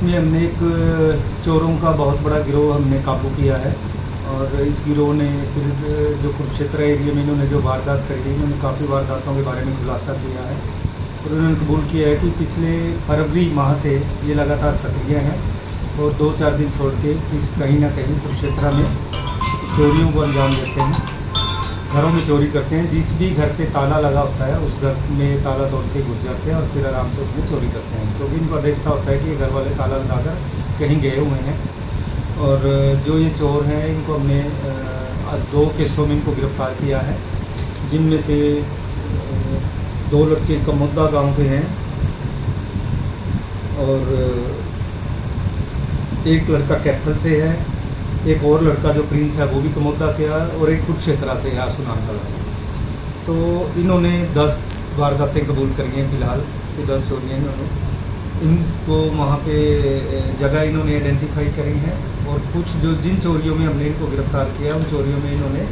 इसमें हमने एक चोरों का बहुत बड़ा गिरोह हमने काबू किया है और इस गिरोह ने फिर जो कुरुक्षेत्र एरिया में इन्होंने जो वारदात करी है, इन्होंने काफ़ी वारदातों के बारे में खुलासा किया है और उन्होंने कबूल किया है कि पिछले फरवरी माह से ये लगातार सक्रिय हैं और 2-4 दिन छोड़ के कहीं ना कहीं कुरुक्षेत्र में चोरियों को अंजाम देते हैं, घरों में चोरी करते हैं। जिस भी घर पे ताला लगा होता है उस घर में ताला तोड़ के घुस जाते हैं और फिर आराम से उसमें चोरी करते हैं, क्योंकि इनको देखता होता है कि घर वाले ताला लगाकर कहीं गए हुए हैं। और जो ये चोर हैं इनको हमने 2 केसों में इनको गिरफ़्तार किया है, जिनमें से 2 लड़के कमोदा गांव के हैं और एक लड़का कैथल से है, एक और लड़का जो प्रिंस है वो भी कमोदा से है और एक कुरुक्षेत्र से है, आसू नाम का लड़का। तो इन्होंने 10 वारदातें कबूल करी हैं फिलहाल कि 10 चोरियाँ इन्होंने इनको वहाँ पे जगह इन्होंने आइडेंटिफाई करी हैं और कुछ जो जिन चोरियों में हमने इनको गिरफ़्तार किया उन चोरियों में इन्होंने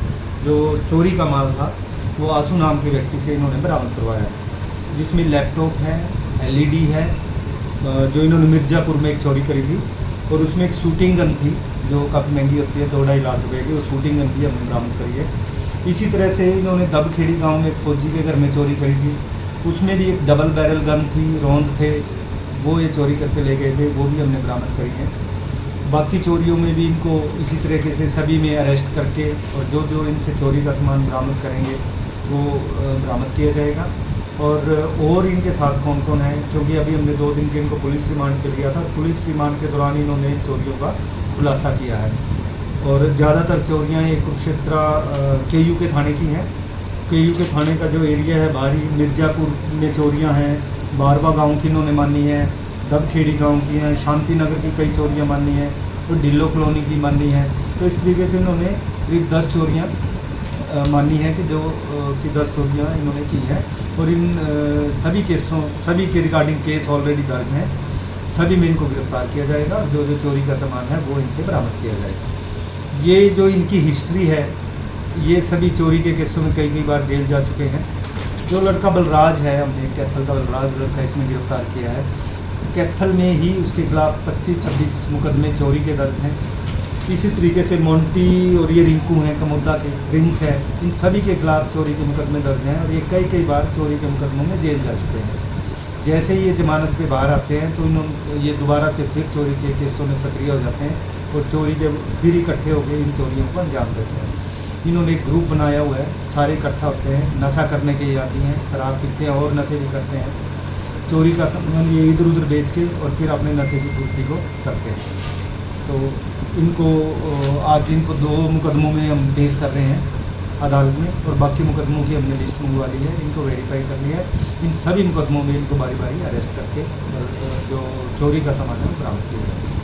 जो चोरी का माल था वो आसू नाम के व्यक्ति से इन्होंने बरामद करवाया है, जिसमें लैपटॉप है, LED है, जो इन्होंने मिर्ज़ापुर में एक चोरी करी थी और उसमें एक शूटिंग गन थी जो काफ़ी महंगी होती है, 2-2.5 लाख रुपए की, वो शूटिंग गन भी हमने बरामद करी है। इसी तरह से इन्होंने दबखेड़ी गांव में एक फौजी के घर में चोरी करी थी, उसमें भी एक डबल बैरल गन थी, रौंद थे, वो ये चोरी करके ले गए थे, वो भी हमने बरामद करी है। बाकी चोरियों में भी इनको इसी तरीके से सभी में अरेस्ट करके और जो जो इनसे चोरी का सामान बरामद करेंगे वो बरामद किया जाएगा। और इनके साथ कौन कौन है, क्योंकि अभी हमने 2 दिन के इनको पुलिस रिमांड पे लिया था, पुलिस रिमांड के दौरान इन्होंने चोरियों का खुलासा किया है। और ज़्यादातर चोरियाँ ये कुरुक्षेत्र KU के थाने की हैं। KU के थाने का जो एरिया है बाहरी मिर्ज़ापुर में चोरियाँ हैं, बारवा गांव की इन्होंने मानी है, दबखेड़ी गांव की हैं, शांति नगर की कई चोरियाँ मानी हैं और डिल्लो कॉलोनी की मानी है। तो इस तरीके से इन्होंने करीब 10 चोरियाँ मानी है कि 10 चोरियाँ इन्होंने की हैं और इन सभी के रिगार्डिंग केस ऑलरेडी दर्ज हैं, सभी में इनको गिरफ्तार किया जाएगा और जो जो चोरी का सामान है वो इनसे बरामद किया जाएगा। ये जो इनकी हिस्ट्री है, ये सभी चोरी के केसों में कई बार जेल जा चुके हैं। जो लड़का बलराज है, हमने कैथल का बलराज लड़का इसमें गिरफ्तार किया है। कैथल में ही उसके खिलाफ 25-26 मुकदमे चोरी के दर्ज हैं। इसी तरीके से मोंटी और ये रिंकू हैं कमोदा के, प्रिंस है, इन सभी के खिलाफ चोरी के मुकदमे दर्ज हैं और ये कई बार चोरी के मुकदमों में जेल जा चुके हैं। जैसे ही ये जमानत पे बाहर आते हैं तो ये दोबारा से फिर चोरी के केसों में सक्रिय हो जाते हैं और चोरी के फिर इकट्ठे होकर इन चोरियों को अंजाम देते हैं। इन्होंने एक ग्रुप बनाया हुआ है, सारे इकट्ठा होते हैं, नशा करने के लिए आती हैं, शराब पीते हैं और नशे भी करते हैं। चोरी का सामान ये इधर उधर बेच के और फिर अपने नशे की पूर्ति को करते हैं। तो इनको आज इनको 2 मुकदमों में हम पेश कर रहे हैं अदालत में और बाकी मुकदमों की हमने लिस्ट मंगवा ली है, इनको वेरीफाई कर लिया है। इन सभी मुकदमों में इनको बारी बारी अरेस्ट करके जो चोरी का सामान है बरामद किया जाएगा।